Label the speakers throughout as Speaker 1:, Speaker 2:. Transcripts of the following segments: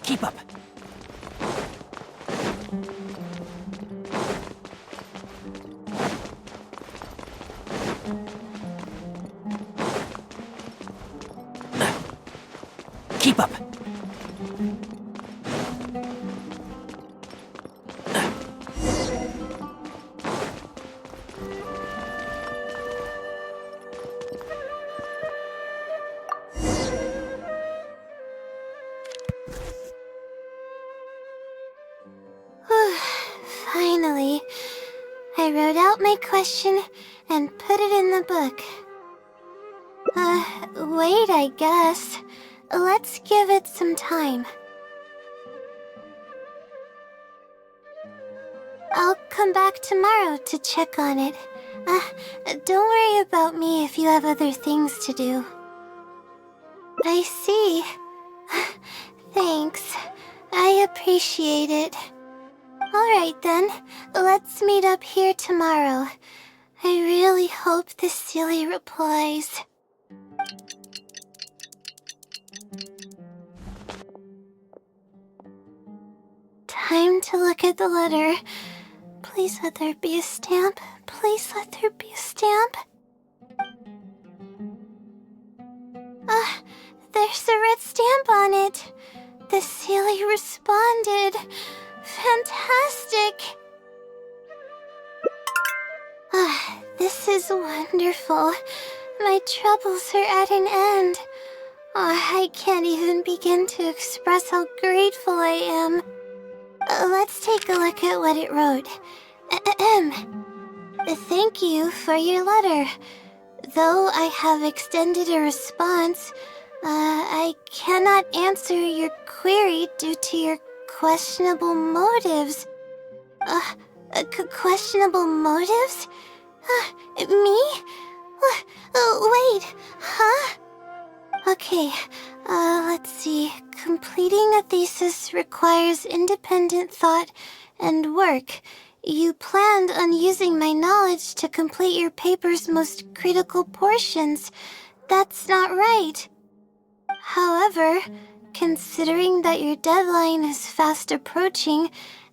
Speaker 1: Keep up. Keep up.
Speaker 2: Finally, I wrote out my question and put it in the book. Wait, I guess. Let's give it some time. I'll come back tomorrow to check on it. Don't worry about me if you have other things to do. I see. Thanks. I appreciate it. Alright then, let's meet up here tomorrow. I really hope the silly replies. Time to look at the letter. Please let there be a stamp. Please let there be a stamp. There's a red stamp on it. The silly responded. Fantastic! This is wonderful. My troubles are at an end. I can't even begin to express how grateful I am. Let's take a look at what it wrote. Thank you for your letter. Though I have extended a response, I cannot answer your query due to your questionable motives. Questionable motives? Me? Wait, huh? Okay, let's see. Completing a thesis requires independent thought and work. You planned on using my knowledge to complete your paper's most critical portions. That's not right. However, considering that your deadline is fast approaching,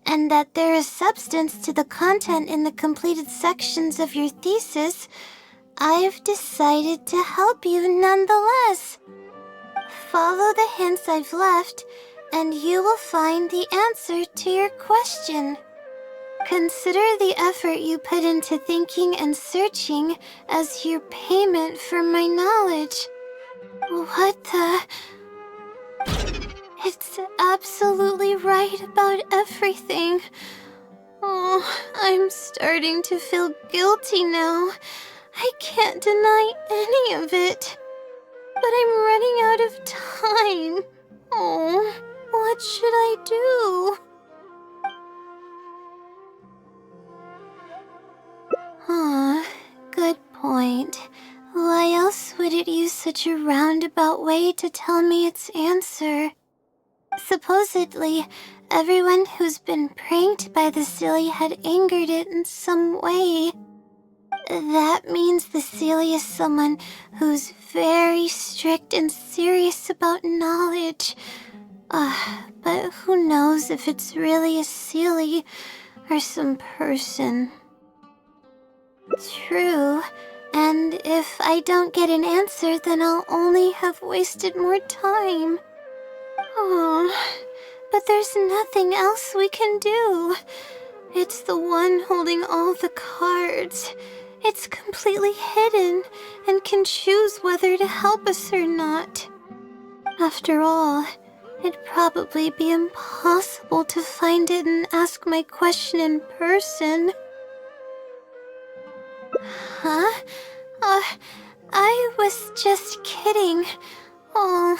Speaker 2: and that there is substance to the content in the completed sections of your thesis, I've decided to help you nonetheless. Follow the hints I've left, and you will find the answer to your question. Consider the effort you put into thinking and searching as your payment for my knowledge. What the... It's absolutely right about everything. Oh, I'm starting to feel guilty now. I can't deny any of it. But I'm running out of time. Oh, what should I do? Good point. Why else would it use such a roundabout way to tell me its answer? Supposedly, everyone who's been pranked by the silly had angered it in some way. That means the silly is someone who's very strict and serious about knowledge. But who knows if it's really a silly or some person. True, and if I don't get an answer, then I'll only have wasted more time. But there's nothing else we can do. It's the one holding all the cards. It's completely hidden and can choose whether to help us or not. After all, it'd probably be impossible to find it and ask my question in person. Huh? I was just kidding. Oh,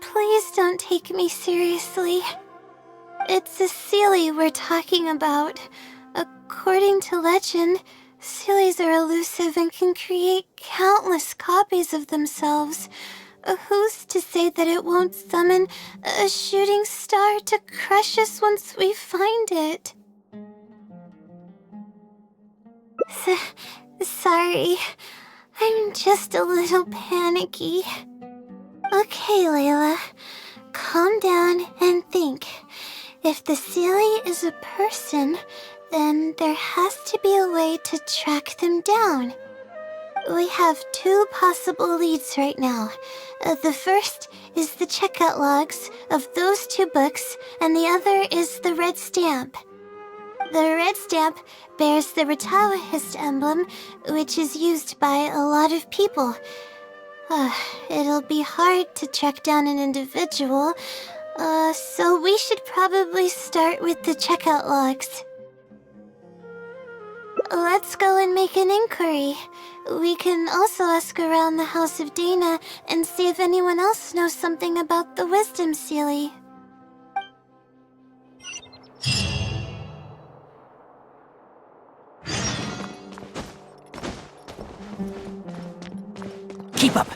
Speaker 2: please don't take me seriously. It's a Seelie we're talking about. According to legend, Seelies are elusive and can create countless copies of themselves. Who's to say that it won't summon a shooting star to crush us once we find it? Sorry, I'm just a little panicky. Okay, Layla, calm down and think. If the Seelie is a person, then there has to be a way to track them down. We have two possible leads right now. The first is the checkout logs of those two books, and the other is the red stamp. The red stamp bears the Hoyo-Mix emblem, which is used by a lot of people. It'll be hard to track down an individual, so we should probably start with the checkout logs. Let's go and make an inquiry. We can also ask around the House of Dana and see if anyone else knows something about the Wisdom Seelie.
Speaker 1: Keep up!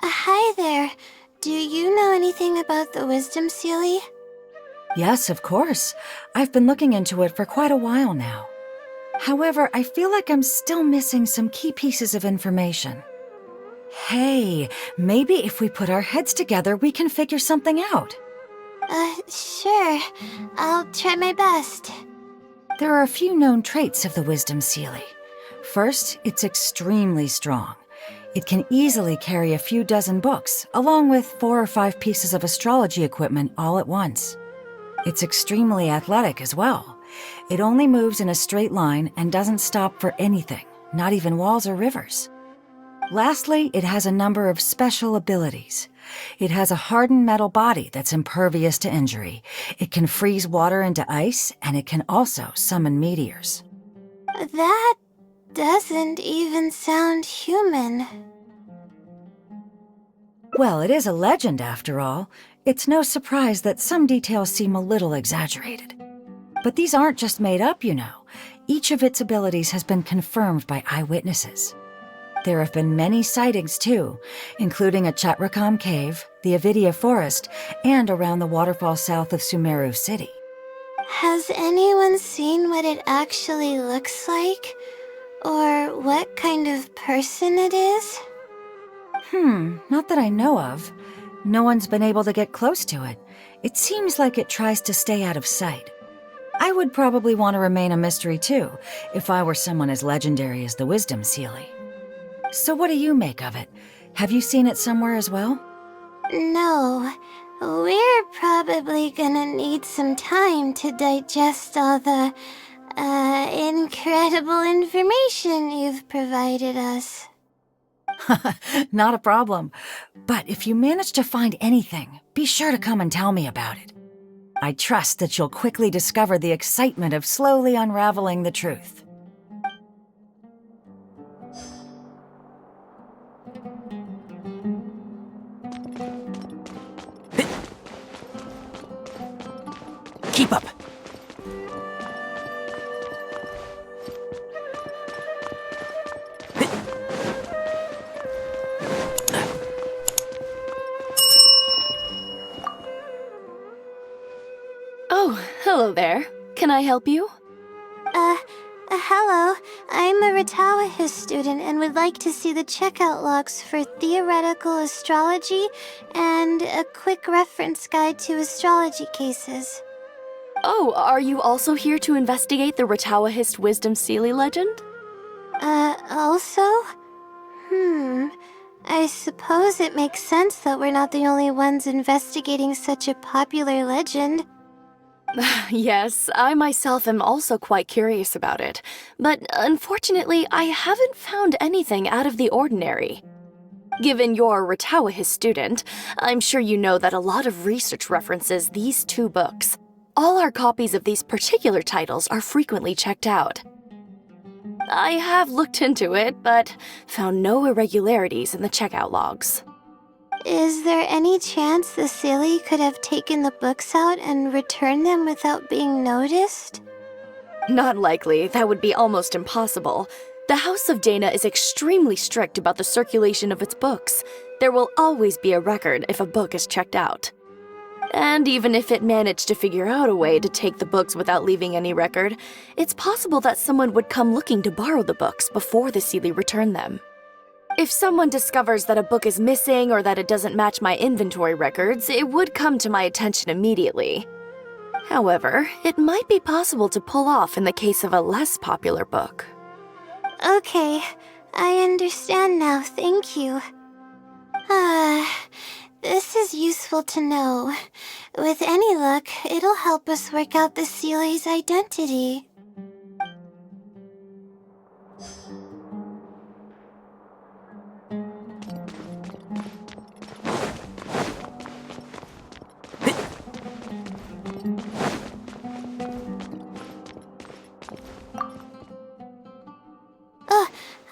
Speaker 2: Hi there. Do you know anything about the Wisdom Seelie?
Speaker 3: Yes, of course. I've been looking into it for quite a while now. However, I feel like I'm still missing some key pieces of information. Hey, maybe if we put our heads together, we can figure something out.
Speaker 2: Sure. I'll try my best.
Speaker 3: There are a few known traits of the Wisdom Seelie. First, it's extremely strong. It can easily carry a few dozen books, along with 4 or 5 pieces of astrology equipment all at once. It's extremely athletic as well. It only moves in a straight line and doesn't stop for anything, not even walls or rivers. Lastly, it has a number of special abilities. It has a hardened metal body that's impervious to injury. It can freeze water into ice, and it can also summon meteors.
Speaker 2: That doesn't even sound human.
Speaker 3: Well, it is a legend after all. It's no surprise that some details seem a little exaggerated. But these aren't just made up, you know. Each of its abilities has been confirmed by eyewitnesses. There have been many sightings too, including at Chatrakam Cave, the Avidia Forest, and around the waterfall south of Sumeru City.
Speaker 2: Has anyone seen what it actually looks like? Or what kind of person it is?
Speaker 3: Not that I know of. No one's been able to get close to it. It seems like it tries to stay out of sight. I would probably want to remain a mystery too, if I were someone as legendary as the Wisdom Seelie. So what do you make of it? Have you seen it somewhere as well?
Speaker 2: No. We're probably gonna need some time to digest all the, incredible information you've provided us.
Speaker 3: Not a problem. But if you manage to find anything, be sure to come and tell me about it. I trust that you'll quickly discover the excitement of slowly unraveling the truth.
Speaker 1: Keep up!
Speaker 4: Oh, hello there. Can I help you?
Speaker 2: Hello. I'm a Hoyo-Mix student and would like to see the checkout logs for theoretical astrology and a quick reference guide to astrology cases.
Speaker 4: Oh, are you also here to investigate the Hoyo-Mix Wisdom Seelie legend?
Speaker 2: Also? I suppose it makes sense that we're not the only ones investigating such a popular legend.
Speaker 4: Yes, I myself am also quite curious about it, but unfortunately, I haven't found anything out of the ordinary. Given you're Ratawa's student, I'm sure you know that a lot of research references these two books. All our copies of these particular titles are frequently checked out. I have looked into it, but found no irregularities in the checkout logs.
Speaker 2: Is there any chance the Silly could have taken the books out and returned them without being noticed?
Speaker 4: Not likely. That would be almost impossible. The House of Dana is extremely strict about the circulation of its books. There will always be a record if a book is checked out. And even if it managed to figure out a way to take the books without leaving any record, it's possible that someone would come looking to borrow the books before the Seelie returned them. If someone discovers that a book is missing or that it doesn't match my inventory records, it would come to my attention immediately. However, it might be possible to pull off in the case of a less popular book.
Speaker 2: Okay, I understand now, thank you. This is useful to know. With any luck, it'll help us work out the Seelie's identity.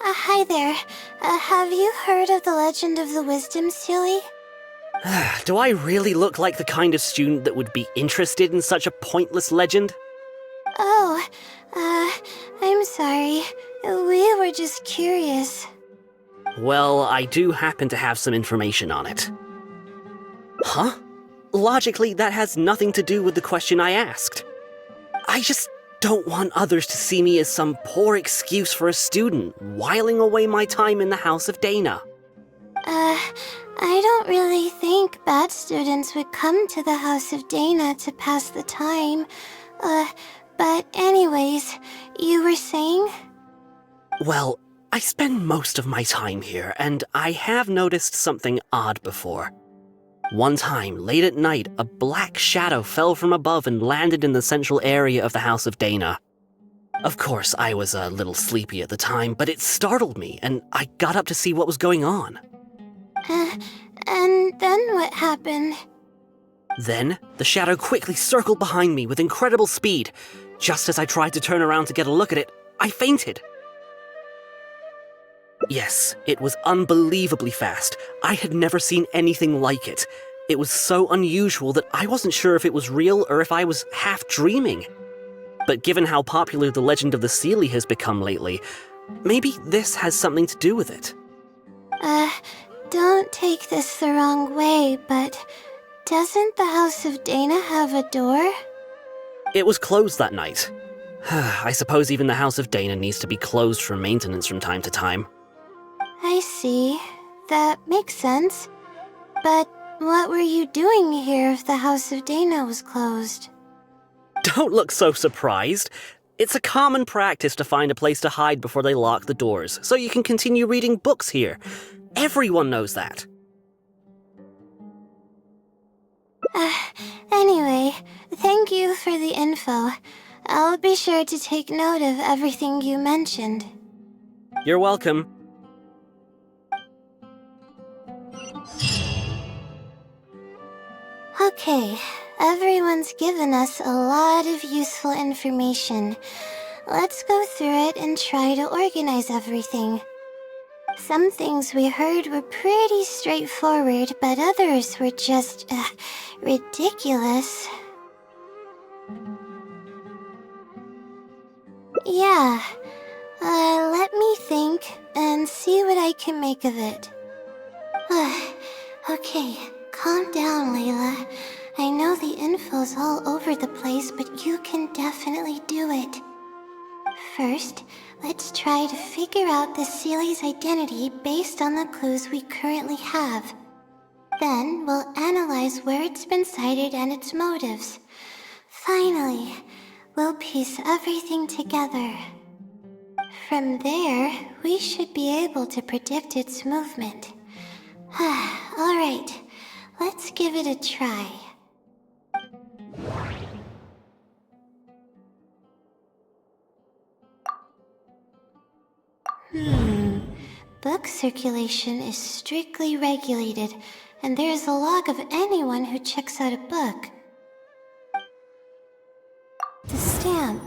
Speaker 2: Hi there. Have you heard of the legend of the Wisdom Seelie?
Speaker 1: Do I really look like the kind of student that would be interested in such a pointless legend?
Speaker 2: Oh, I'm sorry. We were just curious.
Speaker 1: Well, I do happen to have some information on it. Huh? Logically, that has nothing to do with the question I asked. I just don't want others to see me as some poor excuse for a student whiling away my time in the House of Dana.
Speaker 2: I don't really think bad students would come to the House of Dana to pass the time. But anyways, you were saying?
Speaker 1: Well, I spend most of my time here, and I have noticed something odd before. One time, late at night, a black shadow fell from above and landed in the central area of the House of Dana. Of course, I was a little sleepy at the time, but it startled me, and I got up to see what was going on.
Speaker 2: And then what happened?
Speaker 1: Then, the shadow quickly circled behind me with incredible speed. Just as I tried to turn around to get a look at it, I fainted. Yes, it was unbelievably fast. I had never seen anything like it. It was so unusual that I wasn't sure if it was real or if I was half dreaming. But given how popular the legend of the Seelie has become lately, maybe this has something to do with it.
Speaker 2: Don't take this the wrong way, but doesn't the House of Dana have a door?
Speaker 1: It was closed that night. I suppose even the House of Dana needs to be closed for maintenance from time to time.
Speaker 2: I see. That makes sense. But what were you doing here if the House of Dana was closed?
Speaker 1: Don't look so surprised. It's a common practice to find a place to hide before they lock the doors, so you can continue reading books here. Everyone knows that.
Speaker 2: Anyway, thank you for the info. I'll be sure to take note of everything you mentioned.
Speaker 1: You're welcome.
Speaker 2: Okay, everyone's given us a lot of useful information. Let's go through it and try to organize everything. Some things we heard were pretty straightforward, but others were just, ridiculous. Yeah, let me think and see what I can make of it. Okay, calm down, Layla. I know the info's all over the place, but you can definitely do it. First, let's try to figure out the Seelie's identity based on the clues we currently have. Then, we'll analyze where it's been sighted and its motives. Finally, we'll piece everything together. From there, we should be able to predict its movement. Alright, let's give it a try. Book circulation is strictly regulated, and there is a log of anyone who checks out a book. The stamp.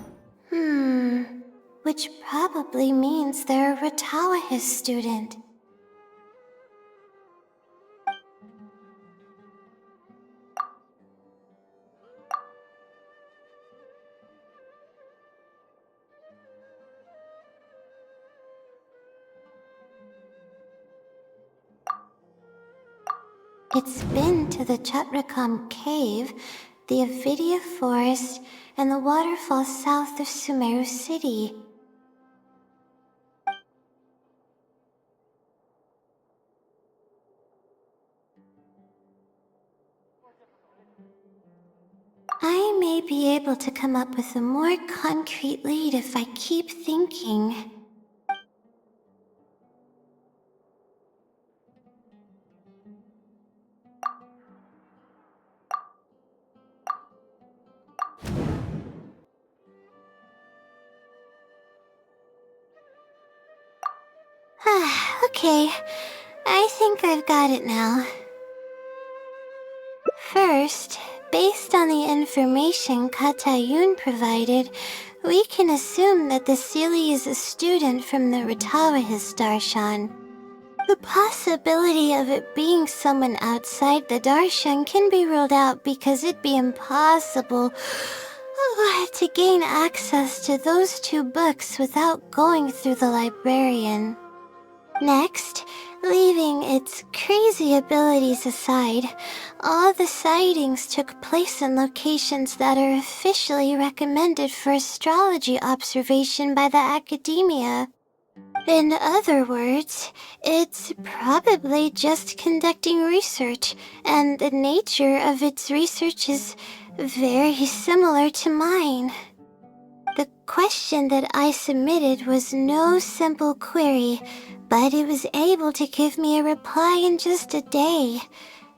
Speaker 2: Which probably means they're a Ratawa student. It's been to the Chatrakam Cave, the Avidya Forest, and the waterfall south of Sumeru City. I may be able to come up with a more concrete lead if I keep thinking. Okay, I think I've got it now. First, based on the information Katayun provided, we can assume that the Seelie is a student from the Ratawahis Darshan. The possibility of it being someone outside the Darshan can be ruled out because it'd be impossible to gain access to those two books without going through the librarian. Next, leaving its crazy abilities aside, all the sightings took place in locations that are officially recommended for astrology observation by the academia. In other words, it's probably just conducting research, and the nature of its research is very similar to mine. The question that I submitted was no simple query, but it was able to give me a reply in just a day.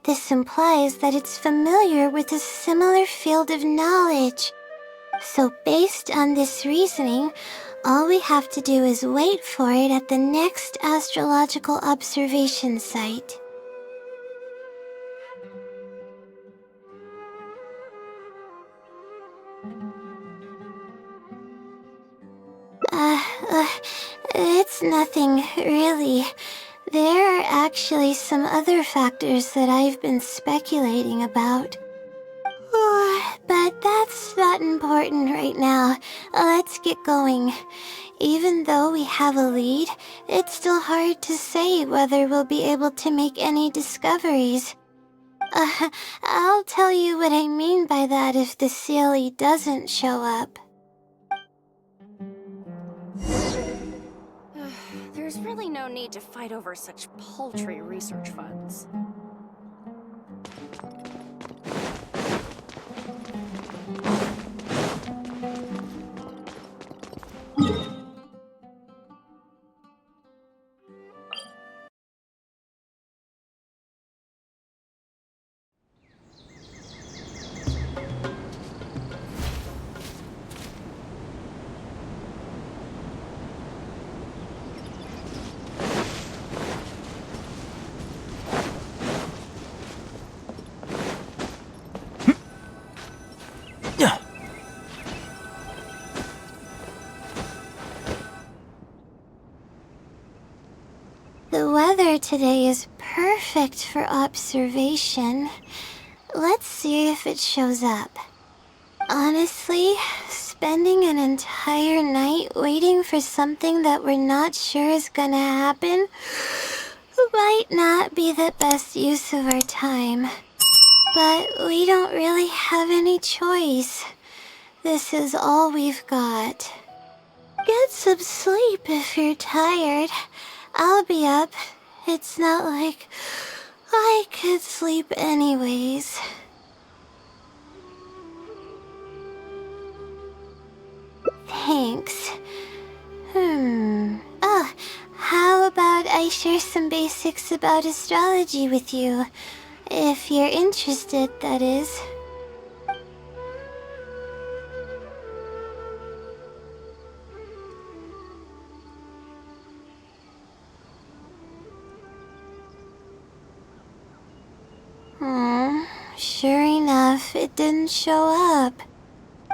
Speaker 2: This implies that it's familiar with a similar field of knowledge. So based on this reasoning, all we have to do is wait for it at the next astrological observation site. It's nothing, really. There are actually some other factors that I've been speculating about. But that's not important right now. Let's get going. Even though we have a lead, it's still hard to say whether we'll be able to make any discoveries. I'll tell you what I mean by that if the Seelie doesn't show up.
Speaker 4: There's really no need to fight over such paltry research funds.
Speaker 2: The weather today is perfect for observation. Let's see if it shows up. Honestly, spending an entire night waiting for something that we're not sure is gonna happen might not be the best use of our time. But we don't really have any choice. This is all we've got. Get some sleep if you're tired. I'll be up. It's not like I could sleep anyways. Thanks. Oh, how about I share some basics about astrology with you. If you're interested, that is. Sure enough, it didn't show up.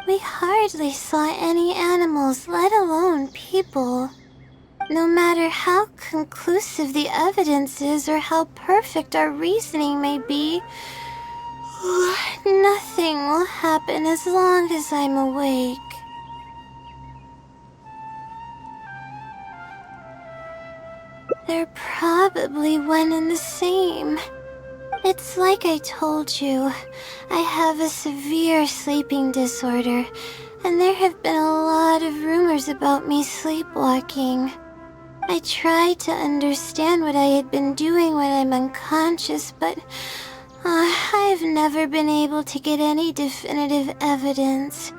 Speaker 2: We hardly saw any animals, let alone people. No matter how conclusive the evidence is or how perfect our reasoning may be, nothing will happen as long as I'm awake. They're probably one and the same. It's like I told you, I have a severe sleeping disorder, and there have been a lot of rumors about me sleepwalking. I tried to understand what I had been doing when I'm unconscious, but I've never been able to get any definitive evidence.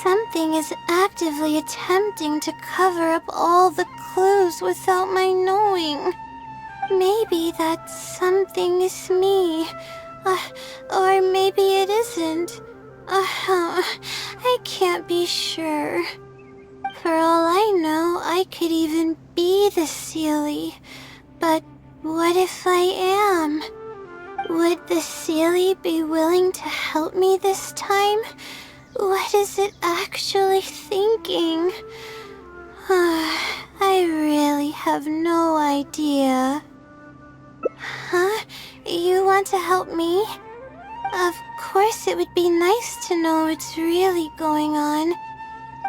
Speaker 2: Something is actively attempting to cover up all the clues without my knowing. Maybe that something is me, or maybe it isn't. I can't be sure. For all I know, I could even be the Seelie. But what if I am? Would the Seelie be willing to help me this time? What is it actually thinking? I really have no idea. Huh? You want to help me? Of course it would be nice to know what's really going on.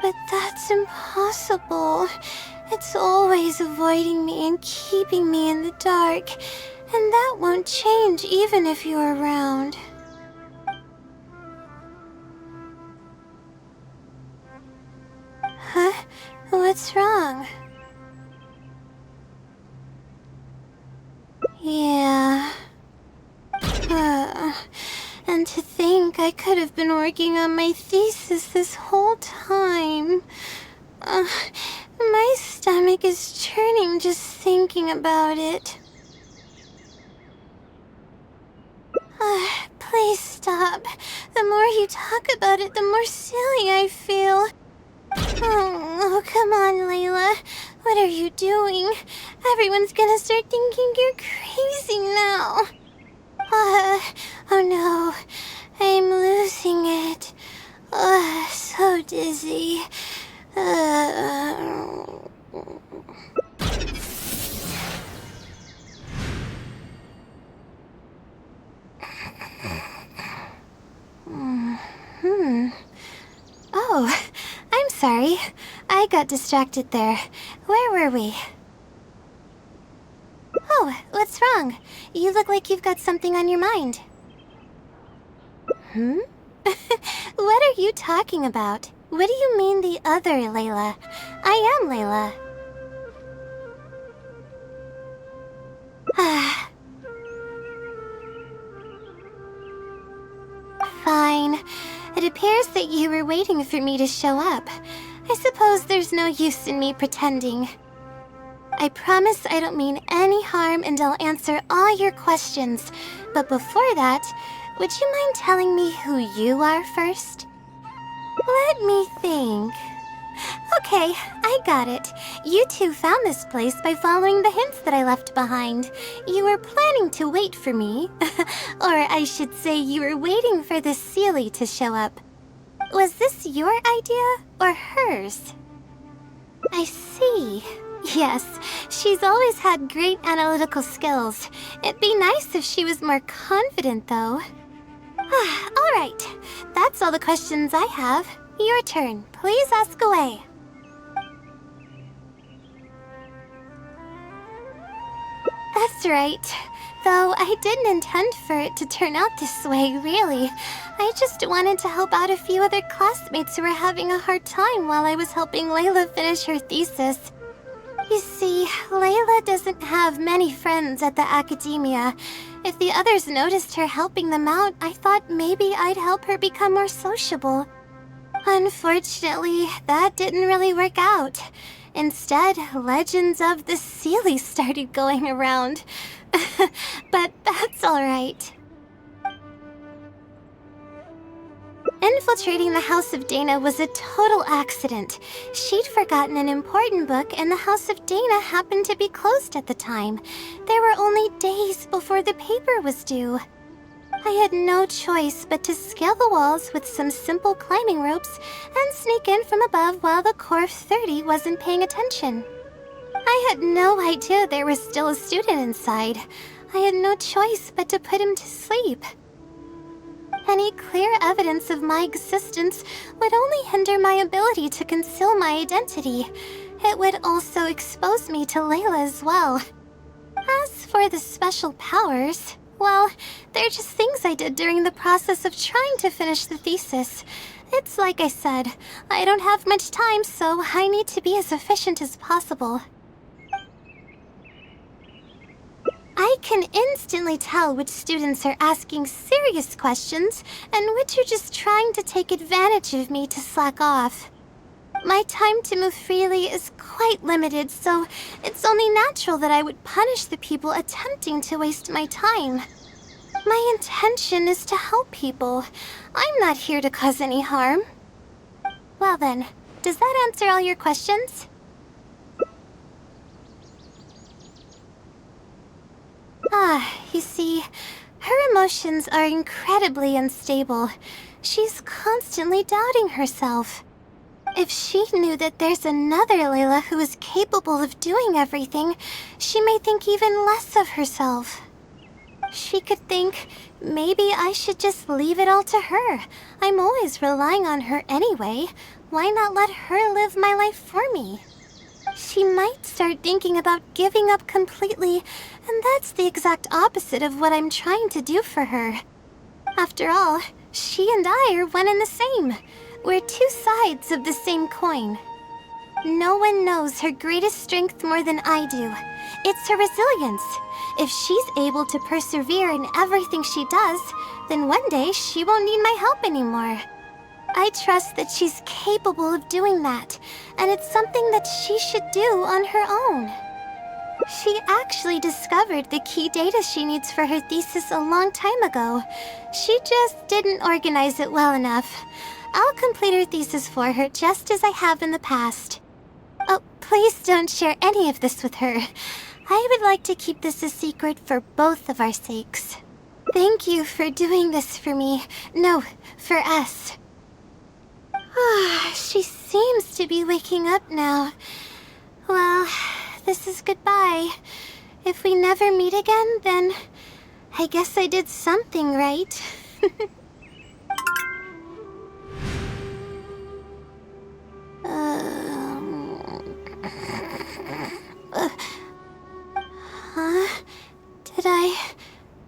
Speaker 2: But that's impossible. It's always avoiding me and keeping me in the dark. And that won't change even if you're around. Huh? What's wrong? Yeah. And to think I could have been working on my thesis this whole time. My stomach is churning just thinking about it. Please stop. The more you talk about it, the more silly I feel. Oh, come on, Layla. What are you doing? Everyone's gonna start thinking you're crazy now. Oh no. I'm losing it. So dizzy. Oh, I'm sorry. I got distracted there. Where were we? Oh, what's wrong? You look like you've got something on your mind. What are you talking about? What do you mean the other Layla? I am Layla. Fine. It appears that you were waiting for me to show up. I suppose there's no use in me pretending. I promise I don't mean any harm and I'll answer all your questions. But before that, would you mind telling me who you are first? Let me think. Okay, I got it. You two found this place by following the hints that I left behind. You were planning to wait for me. Or I should say you were waiting for the Seelie to show up. Was this your idea or hers? I see. Yes, she's always had great analytical skills. It'd be nice if she was more confident, though. All right, that's all the questions I have. Your turn. Please ask away. That's right. Though I didn't intend for it to turn out this way, really. I just wanted to help out a few other classmates who were having a hard time while I was helping Layla finish her thesis. You see, Layla doesn't have many friends at the academia. If the others noticed her helping them out, I thought maybe I'd help her become more sociable. Unfortunately, that didn't really work out. Instead, legends of the Seelie started going around. But that's alright. Infiltrating the House of Dana was a total accident. She'd forgotten an important book, and the House of Dana happened to be closed at the time. There were only days before the paper was due. I had no choice but to scale the walls with some simple climbing ropes and sneak in from above while the Core 30 wasn't paying attention. I had no idea there was still a student inside. I had no choice but to put him to sleep. Any clear evidence of my existence would only hinder my ability to conceal my identity. It would also expose me to Layla as well. As for the special powers, well, they're just things I did during the process of trying to finish the thesis. It's like I said, I don't have much time, so I need to be as efficient as possible. I can instantly tell which students are asking serious questions and which are just trying to take advantage of me to slack off. My time to move freely is quite limited, so it's only natural that I would punish the people attempting to waste my time. My intention is to help people. I'm not here to cause any harm. Well then, does that answer all your questions? You see, her emotions are incredibly unstable. She's constantly doubting herself. If she knew that there's another Layla who is capable of doing everything, she may think even less of herself. She could think, maybe I should just leave it all to her. I'm always relying on her anyway. Why not let her live my life for me? She might start thinking about giving up completely, and that's the exact opposite of what I'm trying to do for her. After all, she and I are one and the same. We're two sides of the same coin. No one knows her greatest strength more than I do. It's her resilience. If she's able to persevere in everything she does, then one day she won't need my help anymore. I trust that she's capable of doing that, and it's something that she should do on her own. She actually discovered the key data she needs for her thesis a long time ago. She just didn't organize it well enough. I'll complete her thesis for her just as I have in the past. Oh, please don't share any of this with her. I would like to keep this a secret for both of our sakes. Thank you for doing this for me. No, for us. She seems to be waking up now. Well, this is goodbye. If we never meet again, then I guess I did something right.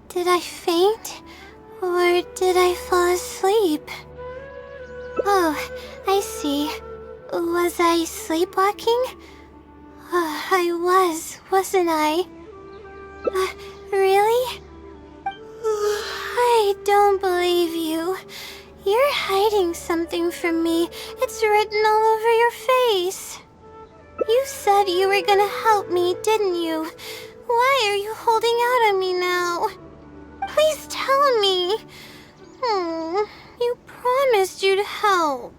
Speaker 2: Did I faint? Or did I fall asleep? Oh, I see. Was I sleepwalking? I wasn't I? Really? I don't believe you. You're hiding something from me. It's written all over your face. You said you were gonna help me, didn't you? Why are you holding out on me now? Please tell me. You promised you'd help.